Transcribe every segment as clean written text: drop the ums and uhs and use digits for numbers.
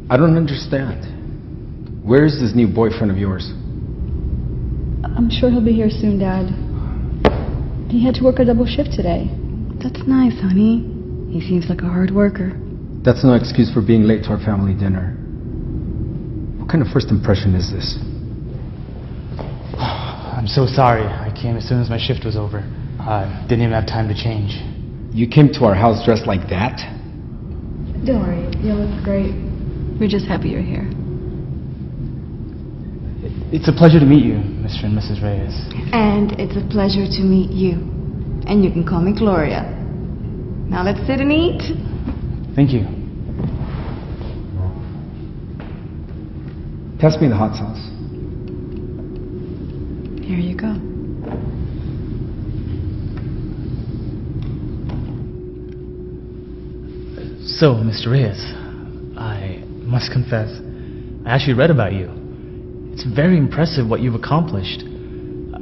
I don't understand. Where is this new boyfriend of yours? I'm sure he'll be here soon, Dad. He had to work a double shift today. That's nice, honey. He seems like a hard worker. That's no excuse for being late to our family dinner. What kind of first impression is this? I'm so sorry. I came as soon as my shift was over. Didn't even have time to change. You came to our house dressed like that? Don't worry, you look great. We're just happy you're here. It's a pleasure to meet you, Mr. and Mrs. Reyes. And it's a pleasure to meet you. And you can call me Gloria. Now let's sit and eat. Thank you. Pass me the hot sauce. Here you go. So, Mr. Reyes, I must confess, I actually read about you. It's very impressive what you've accomplished.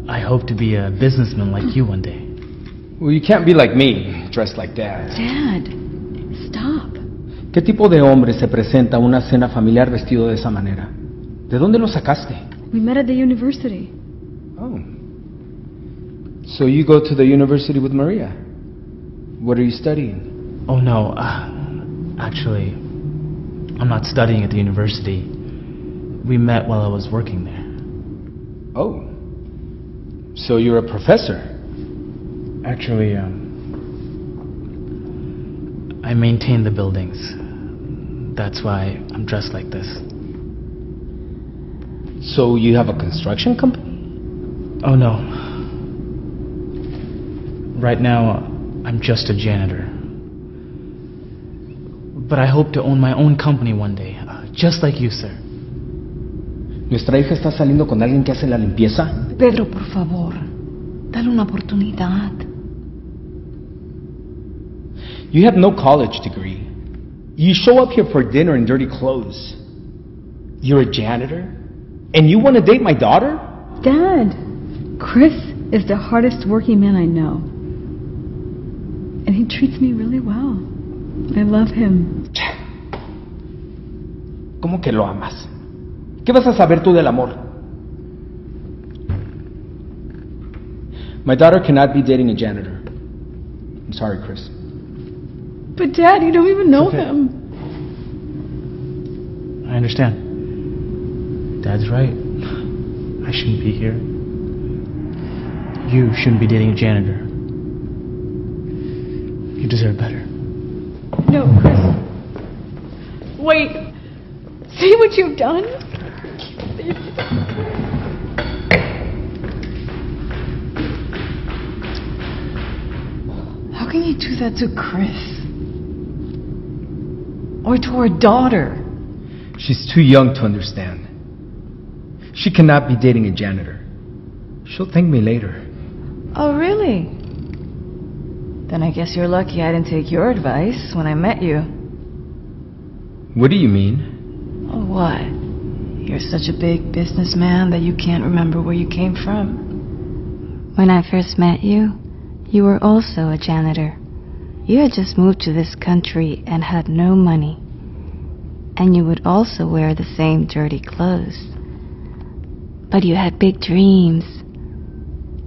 I hope to be a businessman like you one day. Well, you can't be like me, dressed like that. Dad, stop. ¿Qué tipo de hombre se presenta a una cena familiar vestido de esa manera? ¿De dónde lo sacaste? We met at the university. Oh. So you go to the university with Maria? What are you studying? Oh no, actually, I'm not studying at the university. We met while I was working there. Oh. So you're a professor? Actually, I maintain the buildings. That's why I'm dressed like this. So you have a construction company? Oh no. Right now, I'm just a janitor. But I hope to own my own company one day, just like you, sir. ¿Nuestra hija está saliendo con alguien que hace la limpieza? Pedro, por favor, dale una oportunidad. You have no college degree. You show up here for dinner in dirty clothes. You're a janitor? And you want to date my daughter? Dad, Chris is the hardest working man I know. And he treats me really well. I love him. ¿Cómo que lo amas? ¿Qué vas a saber tú del amor? My daughter cannot be dating a janitor. I'm sorry, Chris. But Dad, you don't even know Okay. him. I understand. Dad's right. I shouldn't be here. You shouldn't be dating a janitor. You deserve better. No, Chris. Wait. See what you've done? How can you do that to Chris? Or to our daughter? She's too young to understand. She cannot be dating a janitor. She'll thank me later. Oh, really? Then I guess you're lucky I didn't take your advice when I met you. What do you mean? Oh, what? You're such a big businessman that you can't remember where you came from. When I first met you, you were also a janitor. You had just moved to this country and had no money. And you would also wear the same dirty clothes. But you had big dreams.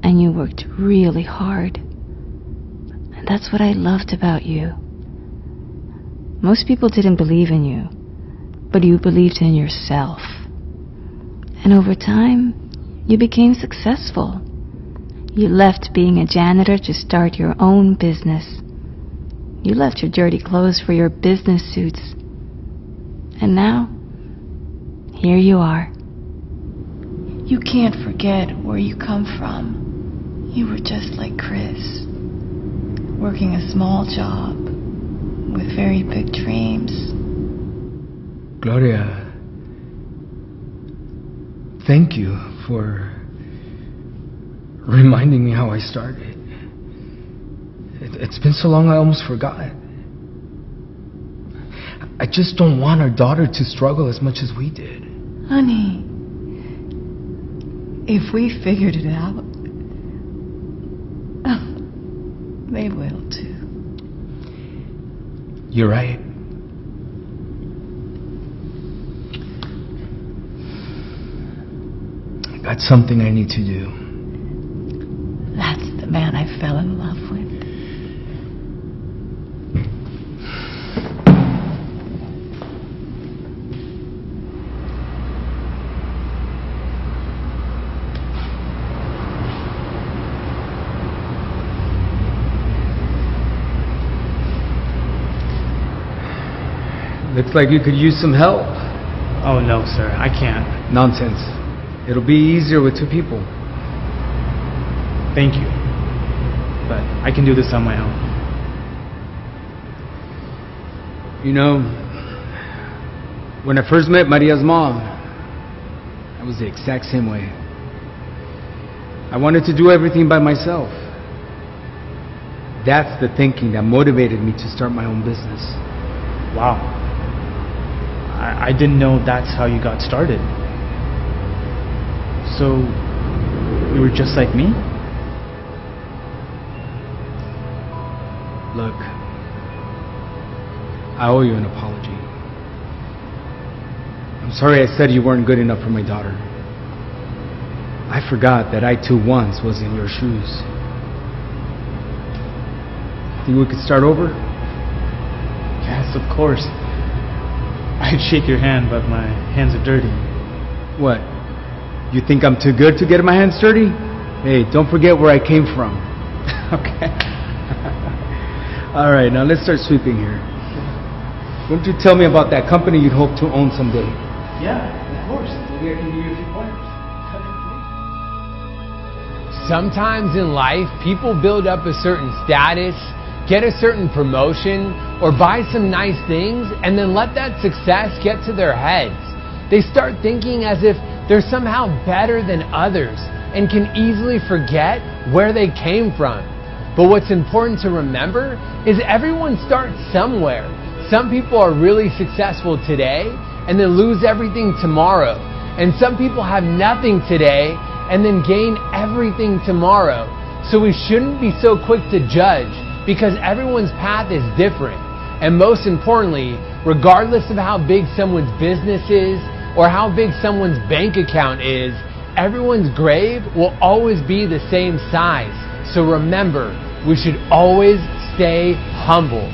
And you worked really hard. And that's what I loved about you. Most people didn't believe in you, but you believed in yourself. And over time, you became successful. You left being a janitor to start your own business. You left your dirty clothes for your business suits. And now, here you are. You can't forget where you come from. You were just like Chris, working a small job with very big dreams. Gloria, thank you for reminding me how I started. It's been so long I almost forgot. I just don't want our daughter to struggle as much as we did. Honey, if we figured it out, they will too. You're right. That's something I need to do. That's the man I fell in love with. Looks like you could use some help. Oh no, sir, I can't. Nonsense. It'll be easier with 2 people. Thank you. But I can do this on my own. You know, when I first met Maria's mom, I was the exact same way. I wanted to do everything by myself. That's the thinking that motivated me to start my own business. Wow. I didn't know that's how you got started. So, you were just like me? Look, I owe you an apology. I'm sorry I said you weren't good enough for my daughter. I forgot that I too once was in your shoes. Think we could start over? Yes, of course. I'd shake your hand, but my hands are dirty. What? You think I'm too good to get my hands dirty? Hey, don't forget where I came from. Okay. Alright, now let's start sweeping here. Why don't you tell me about that company you'd hope to own someday? Yeah, of course. Maybe I can give you a few pointers. Sometimes in life, people build up a certain status, get a certain promotion, or buy some nice things, and then let that success get to their heads. They start thinking as if they're somehow better than others and can easily forget where they came from. But what's important to remember is everyone starts somewhere. Some people are really successful today and then lose everything tomorrow. And some people have nothing today and then gain everything tomorrow. So we shouldn't be so quick to judge because everyone's path is different. And most importantly, regardless of how big someone's business is or how big someone's bank account is, everyone's grave will always be the same size. So remember, we should always stay humble.